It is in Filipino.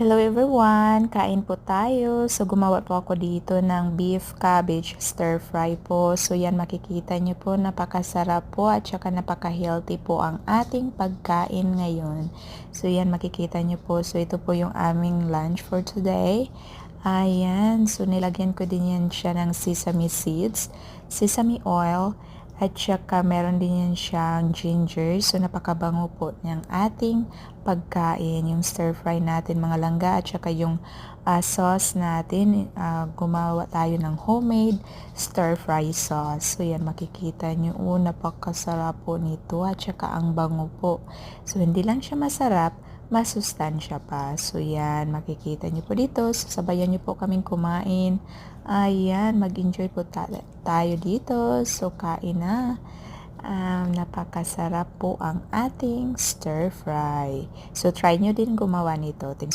Hello everyone! Kain po tayo. So, gumawa po ako dito ng beef cabbage stir fry po. So, yan makikita nyo po, napakasarap po at saka napaka-healthy po ang ating pagkain ngayon. So, yan makikita nyo po. So, ito po yung aming lunch for today. Ayan. So, nilagyan ko din yan siya ng sesame seeds, sesame oil, at saka meron din yan siyang ginger. So, napakabango po ng ating pagkain. Yung stir fry natin, mga langga, at saka yung sauce natin. Gumawa tayo ng homemade stir fry sauce. So, yan makikita nyo. Napakasarap po nito at saka ang bango po. So, hindi lang siya masarap, masustansya pa. So, yan, makikita nyo po dito. So, sabayan nyo po kaming kumain. Ayan, mag-enjoy po tayo dito. So, kain na. Napakasarap po ang ating stir fry. So, try nyo din gumawa nito. Thanks.